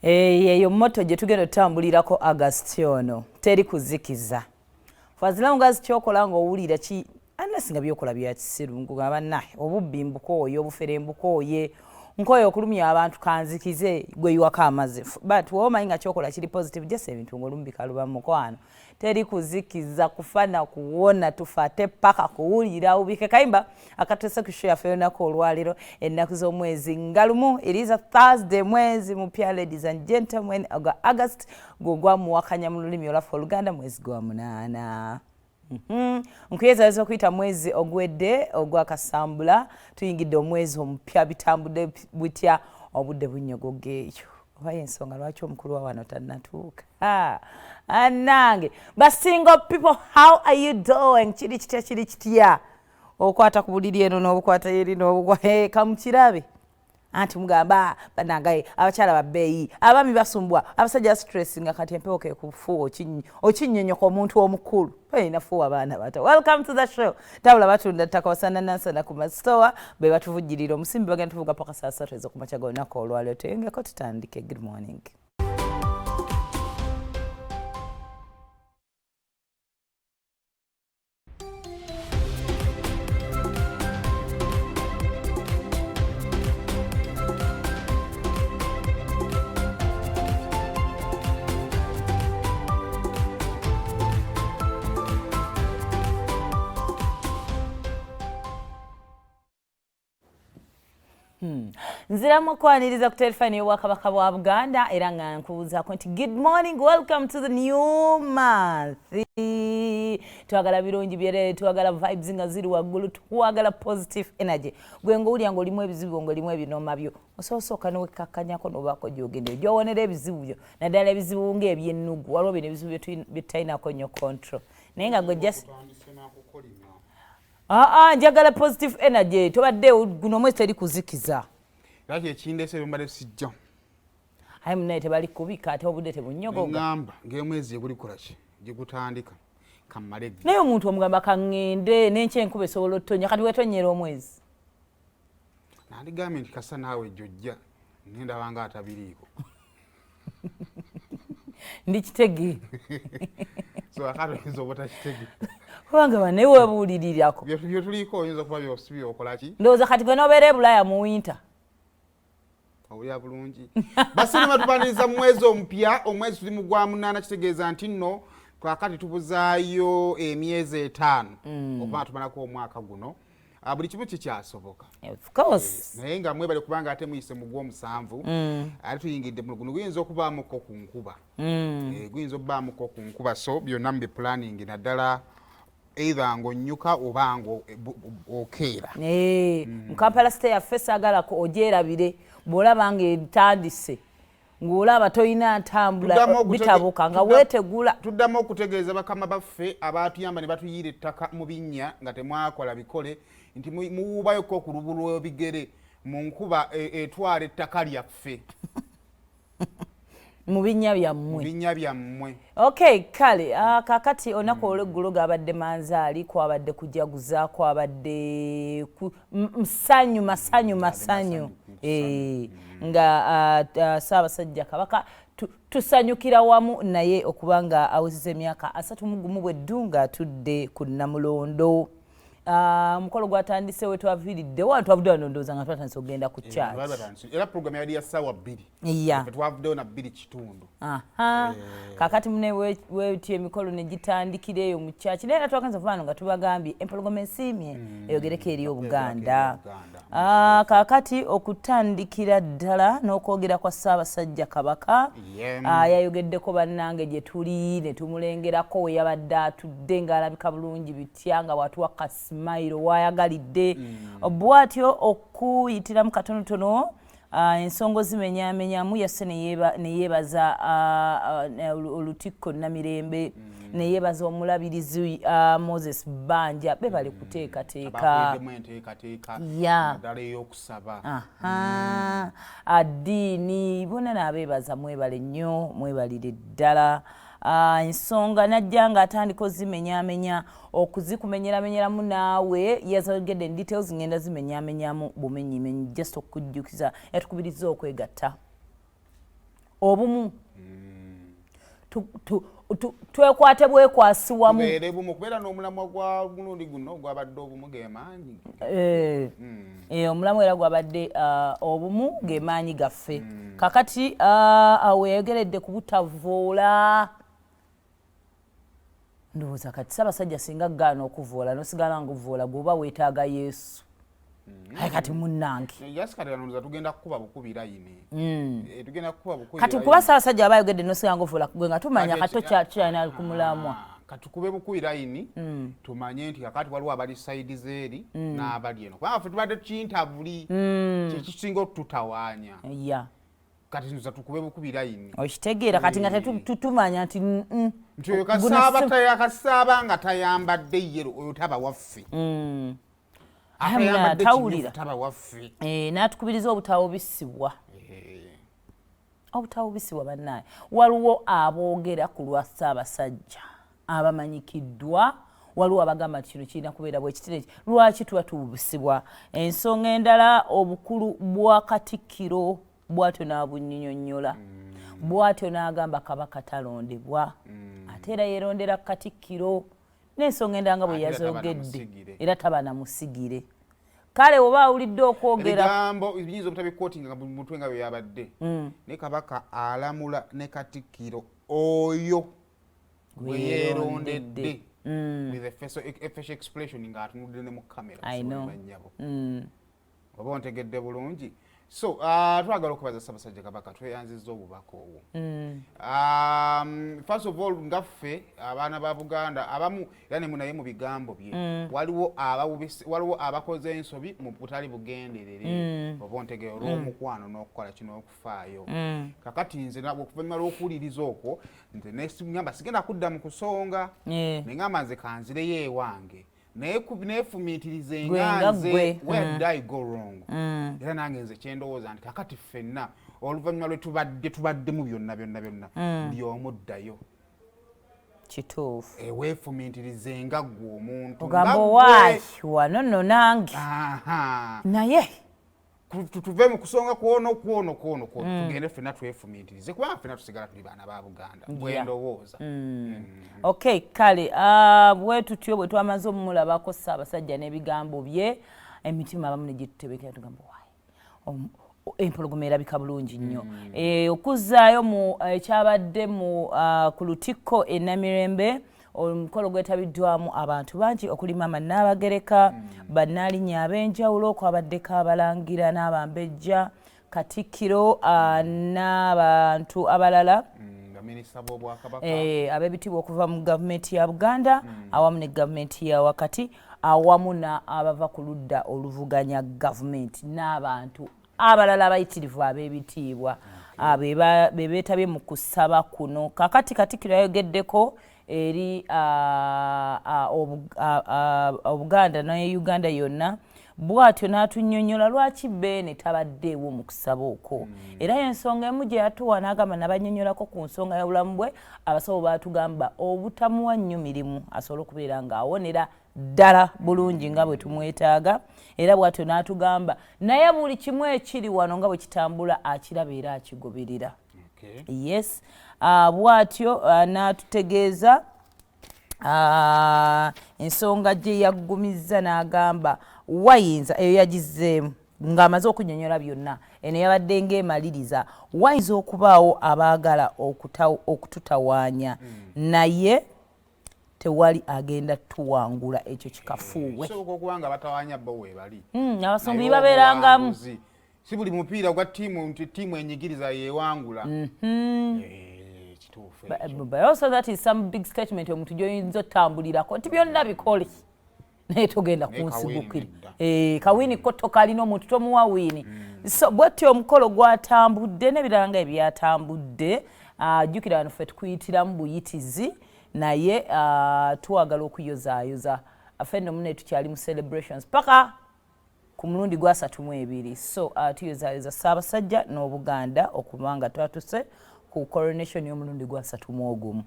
Eyo motto gye tugenda otambulirako August ono teri kuzikiza. As long as kyokola ng'owulira ki unless nga byokola bya kisiru nga bannaye obubbi mbukooye obufere mbukooye nkoyo okulumya abantu kanzikize gwe iwaka amaze but womanyi nga kyokola kiri positive just ebintu ng'olumu bikaluba mu mukwano teri kuzikiza kufana kuwona tufate paka kuwulira ubike kayimba akatese kusho yaffe olunaku olwaliro ennaku z'omwezi nga lumu it is a Thursday mwezi mupya ladies and gentlemen August gugwamuwakanya mu lulimi olwaffe Oluganda mwezi gwa munaana. Nkuyeza okuyita mwezi ogwedde ogwakasambula tuyingidde omwezi omupya bitambudde butya obudde bunnyogogeeyo oba ensonga lwaki omukulu wa wano tannatuuka annange but single people how are you doing kiri kitya okwata ku buliri eno n'obukwata eri n'obugwa kamukirabe anti mugamba banangaye abakyala babbeeyi abaami basumbwa abasajja stress nga kati empewo ke kufuwa okinyonyoka omuntu omukulu inafuwa abaana bato. Welcome to the show. Tabula batunda ttaka wasana nansana ku mastowa be batuvujjirira omusimbi bagenda tuvuga paka saa 3 ez'okumakya g'olunaku olwaliro tuyingeko tutandike. Good morning. Nziramu kwaniriza ku telefoni y'Obwakabaka bwa Buganda era nga nkubuuzaako nti good morning, welcome to the new month. Twagala birungi byerere, twagala vibes nga ziri waggulu, twagala positive energy. Gwe ng'owulira ng'olimu ebizibu ng'olimu ebinooma byo osooka n'owekkakkanyako n'obaako gy'ogendera gy'owonera ebizibu byo naddala ebizibu ng'ebyennugu waliwo bino ebizibu bye tutalinako nnyo control naye nga gwe just njagala positive energy tobadde guno omwezi teri kuzikiza laki ekindese byomale sijja ayi munaye tebali kubika ate obudde tebunnyogoga ngamba ng'omwezi egulikola ki gigutandika kammale naye omuntu omugamba kaŋŋende n'enkyenkuba esobola ottonya kati weetonnyera omwezi nandigambye nti kasa naawe jjojja nendaba nga atabiriiko ndi kitege so akati oyinza obota kitege kubanga banaye webuulirirako bye tuliiko oyinza okuba byokola ki ndowooza kati gwe n'obeera ebulaya mu winta awulira bulungi basinema tubaniriza mu mwezi omupya omwezi tuli mu gwa munaana kitegeeza nti nno twakati tubuzaayo emyezi 5 oba tumalako omwaka guno buli kimu kikyasoboka of course naye nga mwebale kubanga ate muyise mu gw'omusanvu ate tuyingidde mu guno guyinza okubaamuko ku nkuba guyinza okubaamuko ku nkuba so byonna mu planning naddala either ng'onnyuka oba ng'okeera mu Kampala state yaffe saagalako ogyerabire bw'olaba ng'etandise ng'olaba toyina ntambula bitabuka nga weetegula tuddamu okutegeeza bakama baffe abaatuyamba ne batuyiira ettaka mu binnya nga temwakola bikole nti muwuubayoko ku lubu lw'ebigere mu nkuba etwala ettaka lyaffe mu binnya byammwe okay kale kakati olunaku olw'eggulo gaabadde manzaali kwabadde kujaguza kwabadde masanyu nga Ssaabasajja Kabaka tusanyukira wamu naye okuba nga awezezza emyaka 31 bweddu ng'atudde ku Namulondo. Mukolo gwatandise we twaviiridde wano twavudde wano ndowooza nga twatandise okugenda ku church era program yali ya ssaawa 2 twavuddewo na 2:00 kakati mune weetyo emikolo ne gitandikira eyo mu church naye era twakanza vano nga tubagambye empologoma ensiimye eyogereko eri Obuganda kakati okutandikira ddala n'okwogera kwa Ssaabasajja Kabaka yayogeddeko bannange gye tuli ne tumulengerako we yabadde atudde ng'alabika bulungi bitya nga watuwa kasimayiro wayagalidde bw'atyo okuyitiramu katonotono ensonga zimenyamenyamu yasse ne yeebaza Olutikko Namirembe ne yeebaza omulabirizi Moses Banja be bali kuteekateeka naddala ey'okusaba addiini bonna n'abeebaza mwebale nnyo mwebalire ddala ensonga najja ng'atandika ozimenyamenya okuzikumenyeramenyeramu naawe yazogedde details ngenda zimenyamenyamu bumenyimenyi just okujjukiza yatukubiriza okwegatta obumu twekwate bwekwasi wamu tubeere bumu okubeera n'omulamwa gwa mulundi guno gwabadde obumu gemaanyi omulamu era gwabadde obumu gemaanyi gaffe kakati awo yegeredde ku butavoola ndowooza kati Ssaabasajja singa gaana okuvoola nosigala nguvoola gwoba weetaaga Yesu aye kati munnange yasikatanoza tugenda kukuba bukubi layini tugenda kukuba bukubi kati kuba Ssaabasajja aba ayogedde nosigala nguvoola gwe nga tumanya kato kyalina ku mulamwa katukube bukubi layini tumanye nti kakati waliwo abali saidi zeeri n'abali eno kubanga ffe tubadde tukintabuli kyekisinga okututawaanya kati ntuza tukube bukubi layini okitegeera kati nga tetutumanya nti nti oyo kasaaba nga tayambadde yero oyo taba waffe atawulira n'atukubiriza obutawubisibwa bannaye waliwo aboogera ku lwa Ssaabasajja abamanyikiddwa waliwo abagamba nti kino kirina kubeera bwekitire lwaki tuba tuwubisibwa ensonga endala obukulu bwa Katikkiro bwatyo n'abunnyonyola bwatyo n'agamba Kabaka talondebwa ate era yeerondera Katikkiro n'ensonga endala nga bwe yazogedde era taba namusigire kale oba awulidde okwogera ebigambo biyinza obutabikootinga nga buli mutwe nga bwe yabadde ne Kabaka alamula ne Katikkiro oyo gwe yeerondedde with a facial expression nga atunudde ne mu kamera banyabo oba ontegedde bulungi so twagala okubaza Ssaabasajja Kabaka tweyanzizza obubaka obwo first of all ngaffe abaana ba Buganda abamu era ne munaye mu bigambo bye waliwo abakoze ensobi mu butali bugenderere oba ontegera olw'omukwano n'okukola kino okufaayo kakati nze okuvannyuma lw'okuwuliriza okwo nze ngamba sigenda kudda mu kusonga ne ngamba nze kanzireyo ewange neefumiitirize nga nze where did I go wrong era nange nze kyendowooza nti kakati ffenna oluvannyuma lwe tubaddemu byonna buli omu ddayo kituufu weefumiitirize nga ggwe omuntu ogamba owaayi wano nno nange naye tuve mu kusonga kwono tugende ffenna twefumiitirize kubanga ffenna tusigala tuli baana ba Buganda bwendowooza okay kale bwe tutyo bwe twamaze omulabako Ssaabasajja n'ebigambo bye emitima abamu ne gitutebekera tugamba waayi empologoma erabika bulungi nnyo okuzzaayo mu ekyabadde ku lutikko e Namirembe omukolo gwetabiddwamu abantu bangi okuli Maama Nnaabagereka bannaalinnya ab'enjawulo okwabaddeko abalangira n'abambejja Katikkiro n'abantu abalala ab'ebitiibwa okuva mu gavumenti ya Buganda awamu ne gavumenti ya wakati awamu n'abava ku ludda oluvuganya gavumenti n'abantu abalala abayitirivu ab'ebitiibwa be beetabye mu kusaba kuno kakati Katikkiro yayogeddeko eri Obuganda ne Uganda yonna bw'atyo n'atunnyonnyola lwaki Beene tabaddeewo mu kusaba okwo era ensonga emu gye yatuwa n'agamba n'abannyonnyolako ku nsonga y'obulamu bwe abasawo baatugamba obutamuwa nnyo mirimu asobole okubeera ng'awonera ddala bulungi nga bwe tumwetaaga era bw'atyo n'atugamba naye buli kimu ekiri wano nga bwe kitambula akiraba era akigoberera yes bw'atyo n'atutegeeza ensonga gye yaggumizza n'agamba wayinza eyo yagizzeemu ng'amaze okunnyonnyola byonna eno yabadde ng'emaliriza wayinza okubaawo abaagala okututawaanya naye tewali agenda tuwangula ekyo kikafuuwe abasumbi babeerangamu si buli mupiira gwa ttiimu enyigiriza yeewangula but also that is some big statement omuntu gyoyinza otambulirako nti byonna bikole naye togenda kunsigukira kawini ko tokalina omuntu tomuwa wiini so bwetyo omukolo gwatambudde n'ebirala nga ebyatambudde jjukira wano ffe tukuyitiramu buyitizi naye twagala okuyozaayoza ffenna omune tukyali mu celebrations paka ku mulundi gwa 32 so tuyozaayoza Ssaabasajja n'Obuganda okuba nga twatuse ku coronation y'omulundi gwa 31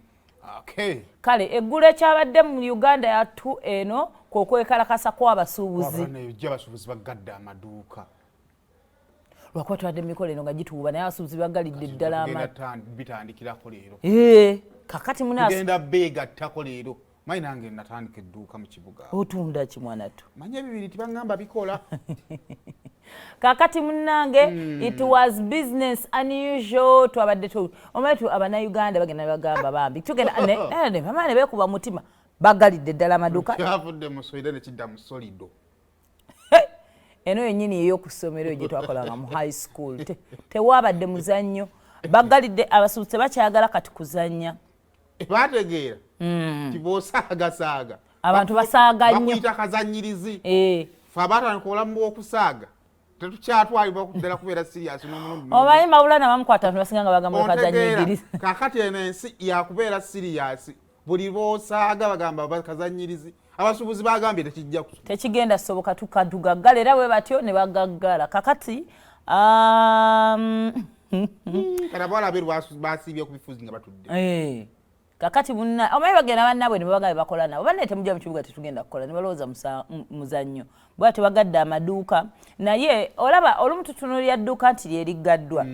kale eggulu ekyabadde mu Uganda yattu eno kwokwekalakasa kw'abasuubuzi abasuubuzi bagadde amadduuka lwakuba twadde emikolo eno nga gituuba naye abasuubuzi bagalidde ddala bitandikirako leero kakati tugenda beegattako leero manyi nange natandika edduuka mu kibuga otunda ki mwanatu manye bibiri tibaŋŋamba bikola kakati munnange it was business unusual twabadde omaitu abannayuganda bagenda bagamba bambi tugenda bamaana beekuba mutima bagalidde ddala amaduuka kyavudde mu soida nekidda mu solido eno yennyini ey'okusomero gye twakolanga mu high school tewabadde muzannyo bagalidde abasuubuzi tebakyagala kati kuzannya bategeera tibosaagasaaga abantu basaaga nnyo bakuyita kazanyirizi fe abaatandika obulamu bw'okusaaga tetukyatwalibwa ddala kubeera siriasi omanyi mawula nabamukwata ntu basinga nga bagamba kazanyirizi kakati eno ensi yakubeera siriasi buli bosaaga bagamba bakazanyirizi abasuubuzi bagambye tekijja tekigenda soboka tugaggala era bwe batyo ne bagaggala kakati kana bawala beeru basiibye ku bifuzi nga batudde kakati munna omanyi bagenda bannaabwe ne babaga bakola nabo banne temujja mu kibuga tetugenda kukola ne balowooza muzannyo bwa tebagadde amaduuka naye olaba olumu tutunuulira dduuka nti lyeriggaddwa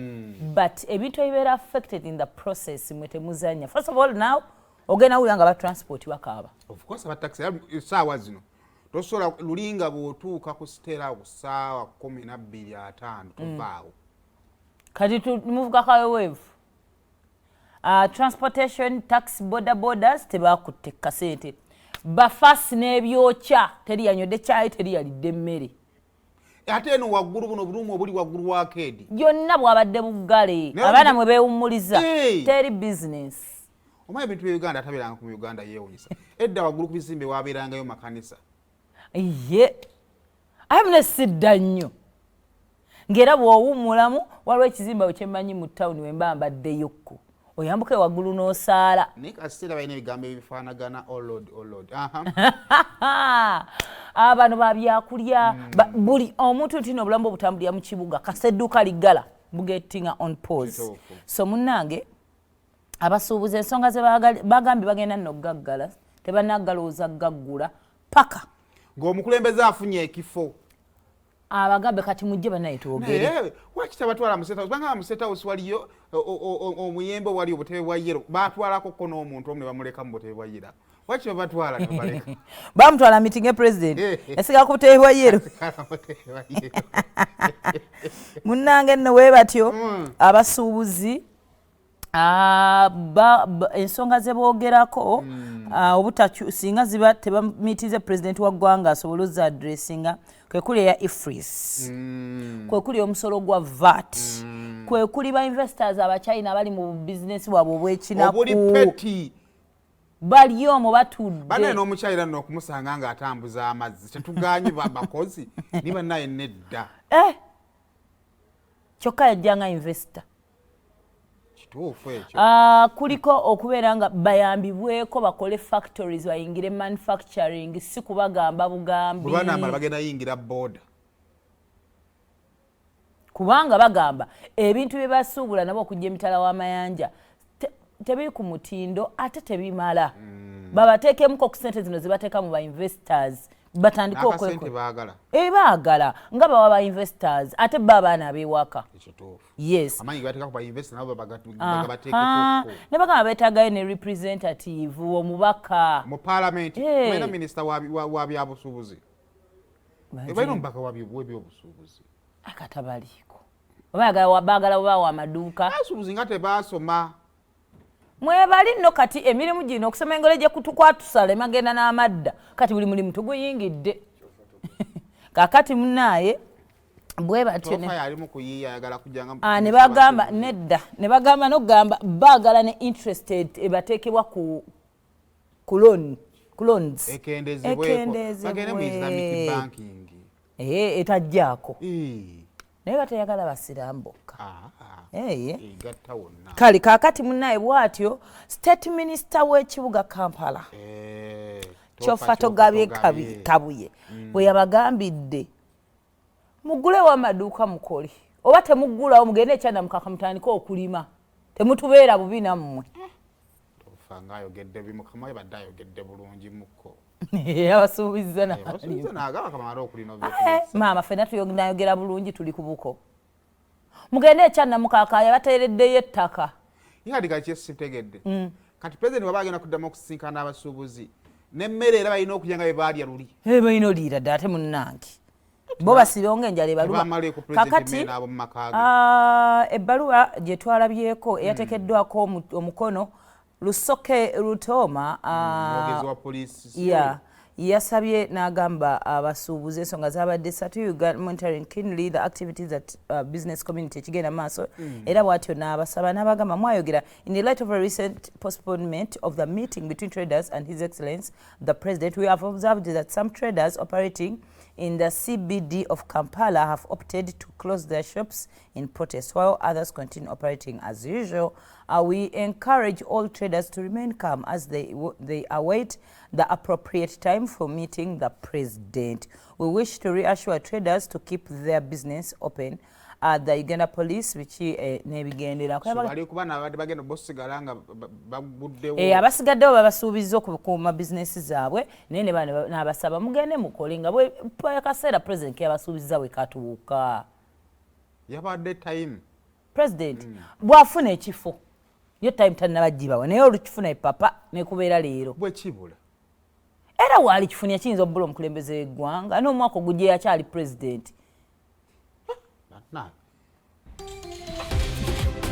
but ebintu ebibeera affected in the process mwe temuzannya first of all now ogenda wulira nga batransport bakaaba of course abataxi essaawa zino tosobola lulinga bw'otuuka ku sitera ku ssaawa 12:05 tovaawo kati tumuvuga kaweweevu transportation tax borders tebakutte kasente bafasi n'ebyokya teri yanywedde kyayi teri yalidde emmere ate eno waggulu buno bulumu obuli waggulu wa keedi byonna bwabadde buggale abaana mwe beewummuliza teri business omanyi ebintu bya Uganda atabeeranga ku Uganda yeewunyisa edda waggulu ku bizimbe wabeerangayo makanisa ye amune sidda nnyo ng'era bw'owummulamu waliwo ekizimba kyemmanyi mu ttawuni we mba mbaddeyokko oyambuke waggulu n'osaala naye kasitera balina ebigambo ebifaanagana olod bano babyakulya buli omuntu nti obulamu bwe butambulira mu kibuga kasedduuka liggala bugettinga on pause so munnange abasuubuzi ensonga ze bagambye bagenda nno gaggala tebanaggalooza gaggula paka ng'omukulembeze afunye ekifo abagambe kati mujje banaye twogere wakita batwala mu State House banga mu State House waliyo omuyembe wali obutebe bwa yero batwalako ko n'omuntu omwe bamuleka mu butebe bwa yero wakita batwala tabaleka bamutwala meeting president esiga ku butebe bwa yero munnange nno we batyo abasuubuzi ensonga ze boogerako singa ziba tebamitize president wa ggwanga asobole oza addressinga kwekuli eya ifris kwekuli omusolo gwa vat kwekuli ba investors abachina bali mu business bwabwe obwekinaku bali omwo batudde bana n'omukyayira nno okumusanga nga atambuza amazzi tetuganye bakozi niba naye nedda kyokka yajjanga investor kuliko okubeera nga bayambibweko bakole factories bayingire manufacturing si kubagamba bugambi bwanamala bagenda yingira boda kubanga bagamba ebintu bye basuubula nabo okujja emitala w'amayanja tebiri ku mutindo ate tebimala babateekemuko ku sente zino zibateeka mu bainvestors batandika baagala nga bawa ba investors ate baba abaana ab'ewaka yes ne bagamba beetaagayo ne representative omubaka mu parliament balina minisita wa byabusuubuzi balina omubaka w'ebyobusuubuzi akatabaliiko baagala bawa amaduuka abasuubuzi nga tebaasoma mwebali nno kati emirimu gino okusoma engole gye kwatusala emagenda n'amadda kati buli mulimu tuguyingidde kakati munaaye bwe batyo ne bagamba nedda ne bagamba n'okugamba baagala ne interested ebateekebwa ku loans etajjaako naye batayagala basiraamu bokka kale kakati munnaye bwatyo state minister w'ekibuga Kampala kyofa togabye kabuye bwe yabagambidde mugulewo amaduuka mukole oba temuggulawo mugende ekyanda mukaka mutandika okulima temutubeera bubi nammwe abasuubiza maama fena tuyogera bulungi tuli ku buko mugende ekyannamukakaaya bateereddeyo ettaka kati kakisitegedde kati pulezidenti waba agenda kuddamu okusinkana abasuubuzi nemmere era balina okulya nga bwe baalya luli balina oliira dda ate munnange bo basibonga enjala ebaluwa kakati ebbaluwa gye twalabyeko eyateekeddwako omukono Lusoke Rutoma yasabye n'agamba abasuubuzi ensonga zabadde ssatu monitoring keenly the activities that business community ekigenda maaso era bw'atyo n'abasaba n'abagamba mwayogera in the light of a recent postponement of the meeting between traders and His Excellency the President, we have observed that some traders operating in the CBD of Kampala have opted to close their shops in protest, while others continue operating as usual. We encourage all traders to remain calm as they await the appropriate time for meeting the President. We wish to reassure traders to keep their business open. The Uganda Police nebigenderako abasigaddewo babasuubiza okukuuma bizinesi zaabwe naye n'abasaba mugende mukole nga akaseera President keyabasuubiza bwe katuuka yabadde time President bw'afuna ekifo yo time tannabagibawa naye olukifuna epapa nekubeera leero bwekibula era waali kifunye kiyinza obbula omukulembeze w'eggwanga n'omwaka ogujja yakyali President